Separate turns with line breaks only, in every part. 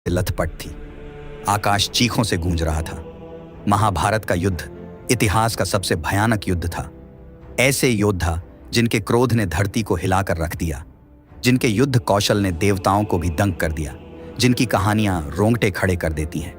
लथपथ थी। आकाश चीखों से गूंज रहा था। महाभारत का युद्ध इतिहास का सबसे भयानक युद्ध था। ऐसे योद्धा जिनके क्रोध ने धरती को हिलाकर रख दिया, जिनके युद्ध कौशल ने देवताओं को भी दंग कर दिया, जिनकी कहानियां रोंगटे खड़े कर देती हैं।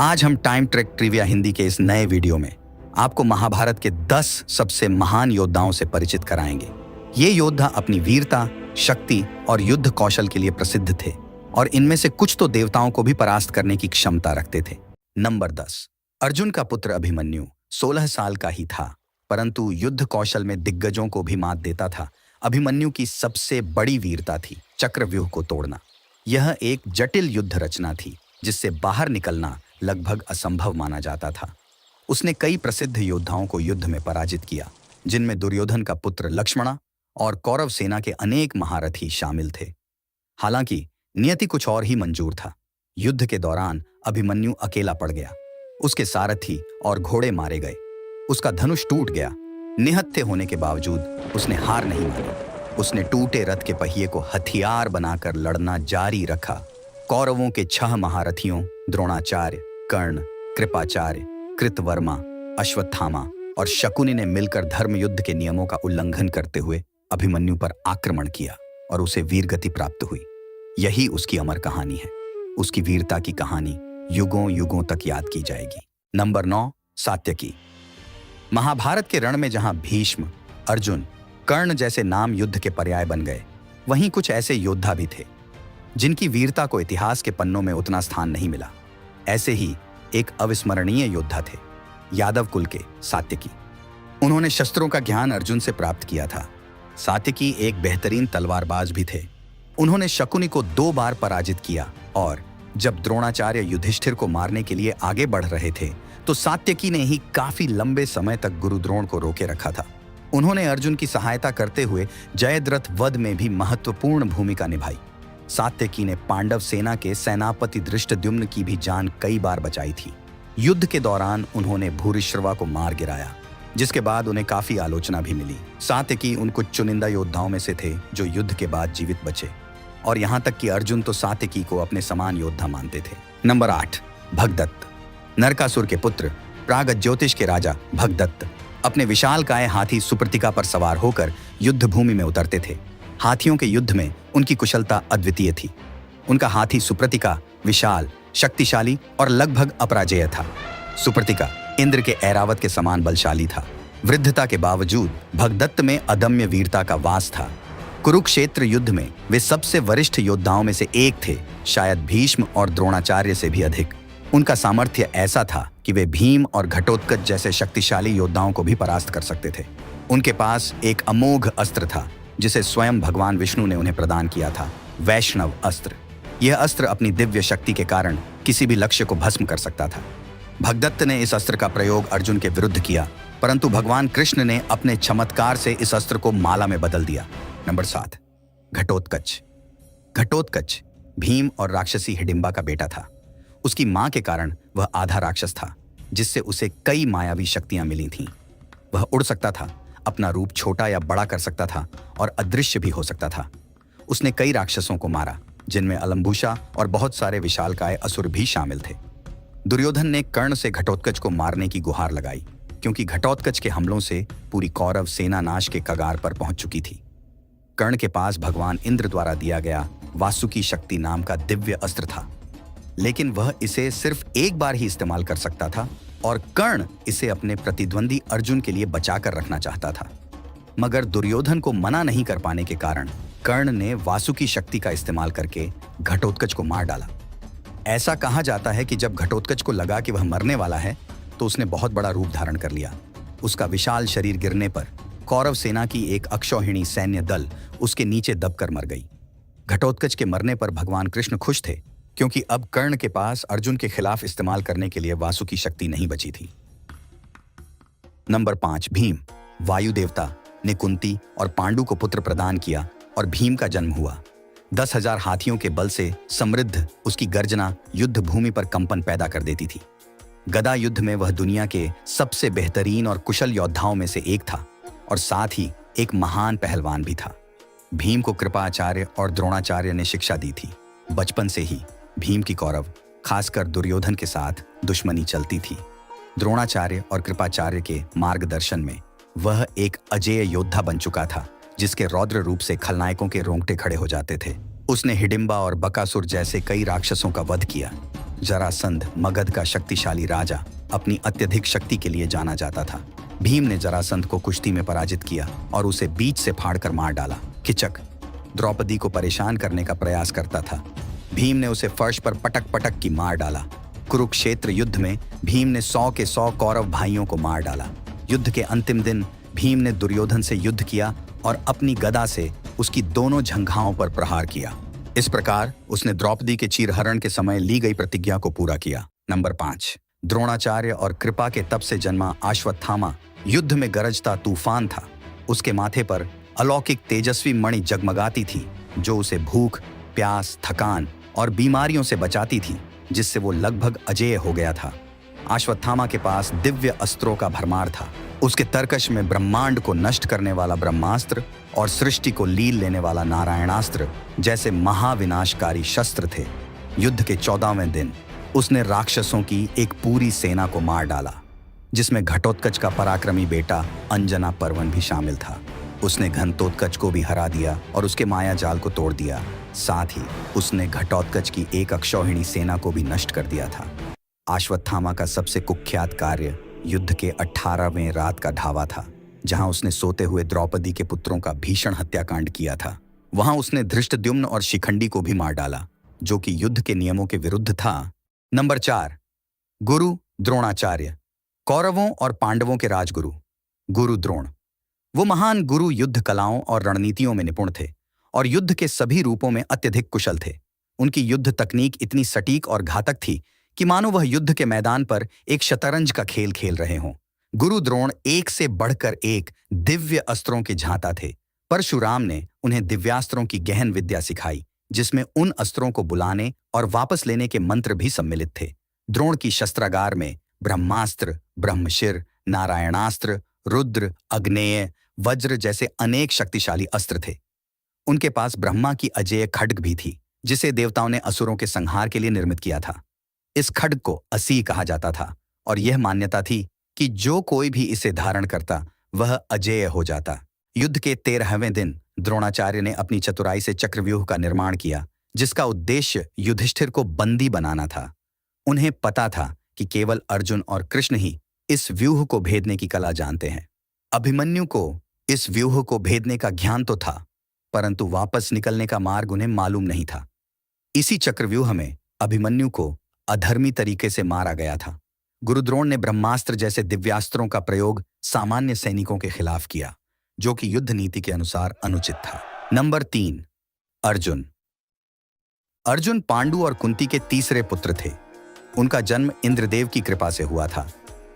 आज हम टाइम ट्रैक ट्रिविया हिंदी के इस नए वीडियो में आपको महाभारत के 10 सबसे महान योद्धाओं से परिचित कराएंगे। ये योद्धा अपनी वीरता, शक्ति और युद्ध कौशल के लिए प्रसिद्ध थे और इनमें से कुछ तो देवताओं को भी परास्त करने की क्षमता रखते थे। नंबर 10, अर्जुन का पुत्र अभिमन्यु 16 साल का ही था, परंतु युद्ध कौशल में दिग्गजों को भी मात देता था। अभिमन्यु की सबसे बड़ी वीरता थी चक्रव्यूह को तोड़ना। यह एक जटिल युद्ध रचना थी जिससे बाहर निकलना लगभग असंभव माना जाता था। उसने कई प्रसिद्ध योद्धाओं को युद्ध में पराजित किया, जिनमें दुर्योधन का पुत्र लक्ष्मण और कौरव सेना के अनेक महारथी शामिल थे। हालांकि नियति कुछ और ही मंजूर था। युद्ध के दौरान अभिमन्यु अकेला पड़ गया। उसके सारथी और घोड़े मारे गए। उसका धनुष टूट गया। निहत्थे होने के बावजूद उसने हार नहीं मानी। उसने टूटे रथ के पहिए को हथियार बनाकर लड़ना जारी रखा। कौरवों के 6 महारथियों द्रोणाचार्य, कर्ण, कृपाचार्य, कृतवर्मा, अश्वत्थामा और शकुनि ने मिलकर धर्म युद्ध के नियमों का उल्लंघन करते हुए अभिमन्यु पर आक्रमण किया और उसे वीरगति प्राप्त हुई। यही उसकी अमर कहानी है। उसकी वीरता की कहानी युगों युगों तक याद की जाएगी। नंबर 9, सात्यकी। महाभारत के रण में जहां भीष्म, अर्जुन, कर्ण जैसे नाम युद्ध के पर्याय बन गए, वहीं कुछ ऐसे योद्धा भी थे जिनकी वीरता को इतिहास के पन्नों में उतना स्थान नहीं मिला। ऐसे ही एक अविस्मरणीय योद्धा थे यादव कुल के सात्यकी। उन्होंने शस्त्रों का ज्ञान अर्जुन से प्राप्त किया था। सात्यकी एक बेहतरीन तलवारबाज भी थे। उन्होंने शकुनि को 2 बार पराजित किया और जब द्रोणाचार्य युधिष्ठिर को मारने के लिए आगे बढ़ रहे थे तो सात्यकी ने ही काफी लंबे समय तक गुरु द्रोण को रोके रखा था। उन्होंने अर्जुन की सहायता करते हुए जयद्रथ वध में भी महत्वपूर्ण भूमिका निभाई। सात्यकी ने पांडव सेना के सेनापति धृष्टद्युम्न की भी जान कई बार बचाई थी। युद्ध के दौरान उन्होंने भूरिश्रवा को मार गिराया, जिसके बाद उन्हें काफी आलोचना भी मिली। सात्यकी उन कुछ चुनिंदा योद्धाओं में से थे जो युद्ध के बाद जीवित बचे, और यहाँ तक कि अर्जुन तो सात्यकी को अपने समान योद्धा मानते थे। नंबर 8, भगदत्त। नरकासुर के पुत्र, प्राग ज्योतिष के राजा भगदत्त अपने विशालकाय हाथी सुप्रतिका पर सवार होकर युद्ध भूमि में उतरते थे। हाथियों के युद्ध में उनकी कुशलता अद्वितीय थी। उनका हाथी सुप्रतिका विशाल, शक्तिशाली और लगभग अपराजेय था। सुप्रतिका इंद्र के ऐरावत के समान बलशाली था। वृद्धता के बावजूद भगदत्त में अदम्य वीरता का वास था। कुरुक्षेत्र युद्ध में वे सबसे वरिष्ठ योद्धाओं में से एक थे, शायद भीष्म और द्रोणाचार्य से भी अधिक। उनका सामर्थ्य ऐसा था कि वे भीम और घटोत्कच जैसे शक्तिशाली योद्धाओं को भी परास्त कर सकते थे। उनके पास एक अमोघ अस्त्र था जिसे स्वयं भगवान विष्णु ने उन्हें प्रदान किया था, वैष्णव अस्त्र। यह अस्त्र अपनी दिव्य शक्ति के कारण किसी भी लक्ष्य को भस्म कर सकता था। भगदत्त ने इस अस्त्र का प्रयोग अर्जुन के विरुद्ध किया, परंतु भगवान कृष्ण ने अपने चमत्कार से इस अस्त्र को माला में बदल दिया। नंबर 7, घटोत्कच। घटोत्कच भीम और राक्षसी हिडिंबा का बेटा था। उसकी मां के कारण वह आधा राक्षस था, जिससे उसे कई मायावी शक्तियां मिली थीं। वह उड़ सकता था, अपना रूप छोटा या बड़ा कर सकता था और अदृश्य भी हो सकता था। उसने कई राक्षसों को मारा, जिनमें अलंबुशा और बहुत सारे विशालकाय असुर भी शामिल थे। दुर्योधन ने कर्ण से घटोत्कच को मारने की गुहार लगाई, क्योंकि घटोत्कच के हमलों से पूरी कौरव सेना नाश के कगार पर पहुंच चुकी थी। कर्ण के पास भगवान इंद्र द्वारा दिया गया वासुकी शक्ति नाम का दिव्य अस्त्र था, लेकिन वह इसे सिर्फ एक बार ही इस्तेमाल कर सकता था और कर्ण इसे अपने प्रतिद्वंदी अर्जुन के लिए बचाकर रखना चाहता था। मगर दुर्योधन को मना नहीं कर पाने के कारण कर्ण ने वासुकी शक्ति का इस्तेमाल करके घटोत्कच को मार डाला। ऐसा कहा जाता है कि जब घटोत्कच को लगा कि वह मरने वाला है तो उसने बहुत बड़ा रूप धारण कर लिया। उसका विशाल शरीर गिरने पर कौरव सेना की एक अक्षौहिणी सैन्य दल उसके नीचे दबकर मर गई। घटोत्कच के मरने पर भगवान कृष्ण खुश थे, क्योंकि अब कर्ण के पास अर्जुन के खिलाफ इस्तेमाल करने के लिए वासुकी शक्ति नहीं बची थी। नंबर 5, भीम। वायु देवता ने कुंती और पांडु को पुत्र प्रदान किया और भीम का जन्म हुआ। 10,000 हाथियों के बल से समृद्ध उसकी गर्जना युद्ध भूमि पर कंपन पैदा कर देती थी। गदा युद्ध में वह दुनिया के सबसे बेहतरीन और कुशल योद्धाओं में से एक था और साथ ही एक महान पहलवान भी था। भीम को कृपाचार्य और द्रोणाचार्य ने शिक्षा दी थी। बचपन से ही भीम की कौरव, खासकर दुर्योधन के साथ दुश्मनी चलती थी। द्रोणाचार्य और कृपाचार्य के मार्गदर्शन में वह एक अजेय योद्धा बन चुका था, जिसके रौद्र रूप से खलनायकों के रोंगटे खड़े हो जाते थे। उसने हिडिंबा और बकासुर जैसे कई राक्षसों का वध किया। जरासंध, मगध का शक्तिशाली राजा, अपनी अत्यधिक शक्ति के लिए जाना जाता था। भीम ने जरासंध को कुश्ती में पराजित किया और उसे बीच से फाड़कर मार डाला। किचक द्रौपदी को परेशान करने का प्रयास करता था। भीम ने उसे फर्श पर पटक पटक की मार डाला। कुरुक्षेत्र युद्ध में भीम ने 100 के 100 कौरव भाइयों को मार डाला। युद्ध के अंतिम दिन भीम ने दुर्योधन से युद्ध किया और अपनी गदा से उसकी दोनों जंघाओं पर प्रहार किया। इस प्रकार उसने द्रौपदी के चीरहरण के समय ली गई प्रतिज्ञा को पूरा किया। नंबर 5, द्रोणाचार्य और कृपा के तप से जन्मा अश्वत्थामा युद्ध में गरजता तूफान था। उसके माथे पर अलौकिक तेजस्वी मणि जगमगाती थी, जो उसे भूख, प्यास, थकान और बीमारियों से बचाती थी, जिससे वो लगभग अजेय हो गया था। अश्वत्थामा के पास दिव्य अस्त्रों का भरमार था। उसके तरकश में ब्रह्मांड को नष्ट करने वाला ब्रह्मास्त्र और सृष्टि को लील लेने वाला नारायणास्त्र जैसे महाविनाशकारी शस्त्र थे। युद्ध के 14वें दिन उसने राक्षसों की एक पूरी सेना को मार डाला, जिसमें घटोत्कच का पराक्रमी बेटा अंजना पर्वन भी शामिल था। उसने घंटोत्कच को भी हरा दिया और उसके माया जाल को तोड़ दिया। साथ ही उसने घटोत्कच की एक अक्षौहिणी सेना को भी नष्ट कर दिया था। अश्वत्थामा का सबसे कुख्यात कार्य युद्ध के 18वें रात का ढावा था, जहां उसने सोते हुए द्रौपदी के पुत्रों का भीषण हत्याकांड किया था। वहां उसने धृष्टद्युम्न और शिखंडी को भी मार डाला, जो कि युद्ध के नियमों के विरुद्ध था। नंबर 4, गुरु द्रोणाचार्य, कौरवों और पांडवों के राजगुरु। गुरु द्रोण, वो महान गुरु युद्ध कलाओं और रणनीतियों में निपुण थे और युद्ध के सभी रूपों में अत्यधिक कुशल थे। उनकी युद्ध तकनीक इतनी सटीक और घातक थी कि मानो वह युद्ध के मैदान पर एक शतरंज का खेल खेल रहे हों। गुरु द्रोण एक से बढ़कर एक दिव्य अस्त्रों के झांता थे। परशुराम ने उन्हें दिव्यास्त्रों की गहन विद्या सिखाई, जिसमें उन अस्त्रों को बुलाने और वापस लेने के मंत्र भी सम्मिलित थे। द्रोण की शस्त्रागार में ब्रह्मास्त्र, ब्रह्मशिर, नारायणास्त्र, रुद्र, अग्नेय, वज्र जैसे अनेक शक्तिशाली अस्त्र थे। उनके पास ब्रह्मा की अजेय खड्ग भी थी, जिसे देवताओं ने असुरों के संहार के लिए निर्मित किया था। इस खड्ग को असी कहा जाता था और यह मान्यता थी कि जो कोई भी इसे धारण करता वह अजेय हो जाता। युद्ध के 13वें दिन द्रोणाचार्य ने अपनी चतुराई से चक्रव्यूह का निर्माण किया, जिसका उद्देश्य युधिष्ठिर को बंदी बनाना था। उन्हें पता था कि केवल अर्जुन और कृष्ण ही इस व्यूह को भेदने की कला जानते हैं। अभिमन्यु को इस व्यूह को भेदने का ज्ञान तो था, परंतु वापस निकलने का मार्ग उन्हें मालूम नहीं था। इसी चक्रव्यूह में अभिमन्यु को अधर्मी तरीके से मारा गया था। गुरुद्रोण ने ब्रह्मास्त्र जैसे दिव्यास्त्रों का प्रयोग सामान्य सैनिकों के खिलाफ किया, जो कि युद्ध नीति के अनुसार अनुचित था। नंबर 3, अर्जुन। अर्जुन पांडु और कुंती के तीसरे पुत्र थे। उनका जन्म इंद्रदेव की कृपा से हुआ था,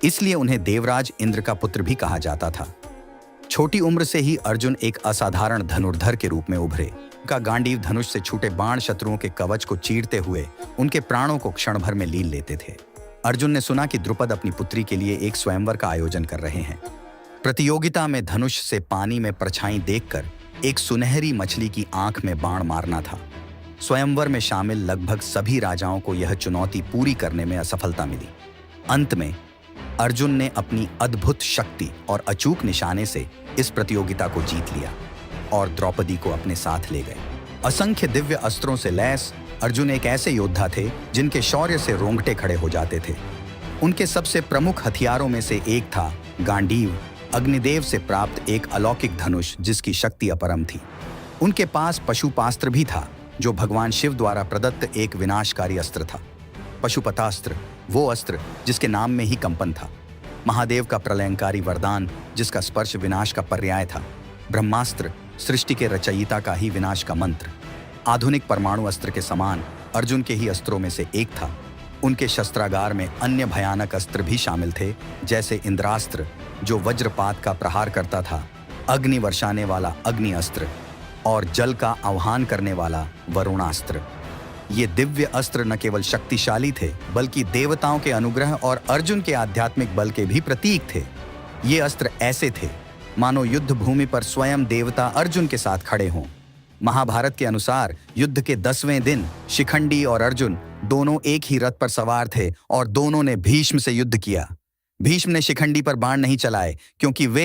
इसलिए उन्हें देवराज इंद्र का पुत्र भी कहा जाता था। छोटी उम्र से ही अर्जुन एक असाधारण धनुर्धर के रूप में उभरे। उनका गांडीव धनुष से छूटे बाण शत्रुओं के कवच को चीरते हुए उनके प्राणों को क्षण भर में लीन लेते थे। अर्जुन ने सुना कि द्रुपद अपनी पुत्री के लिए एक स्वयंवर का आयोजन कर रहे हैं। प्रतियोगिता में धनुष से पानी में परछाई देखकर एक सुनहरी मछली की आंख में बाण मारना था। स्वयंवर में शामिल लगभग सभी राजाओं को यह चुनौती पूरी करने में असफलता मिली। अंत में अर्जुन ने अपनी अद्भुत शक्ति और अचूक निशाने से इस प्रतियोगिता को जीत लिया और द्रौपदी को अपने साथ ले गए। असंख्य दिव्य अस्त्रों से लैस अर्जुन एक ऐसे योद्धा थे जिनके शौर्य से रोंगटे खड़े हो जाते थे। उनके सबसे प्रमुख हथियारों में से एक था गांडीव, अग्निदेव से प्राप्त एक अलौकिक धनुष जिसकी शक्ति अपरम थी। उनके पास पशुपास्त्र भी था, जो भगवान शिव द्वारा प्रदत्त एक विनाशकारी अस्त्र था। पशुपतास्त्र, वो अस्त्र जिसके नाम में ही कंपन था। महादेव का प्रलयंकारी वरदान, जिसका स्पर्श विनाश का पर्याय था। ब्रह्मास्त्र, सृष्टि के रचयिता का ही विनाश का मंत्र। आधुनिक परमाणु अस्त्र के समान अर्जुन के ही अस्त्रों में से एक था। उनके शस्त्रागार में अन्य भयानक अस्त्र भी शामिल थे, जैसे इंद्रास्त्र, जो वज्रपात का प्रहार करता था, अग्नि वर्षाने वाला अग्नि अस्त्र और जल का आह्वान करने वाला वरुणास्त्र। ये दिव्य अस्त्र न केवल शक्तिशाली थे, बल्कि देवताओं के अनुग्रह और अर्जुन के आध्यात्मिक बल के भी प्रतीक थे। ये अस्त्र ऐसे थे मानो युद्ध भूमि पर स्वयं देवता अर्जुन के साथ खड़े हों। महाभारत के अनुसार युद्ध के 10वें दिन शिखंडी और अर्जुन दोनों एक ही रथ पर सवार थे और दोनों ने भीष्म से युद्ध किया। भीष्म ने शिखंडी पर बाण नहीं चलाए क्योंकि वे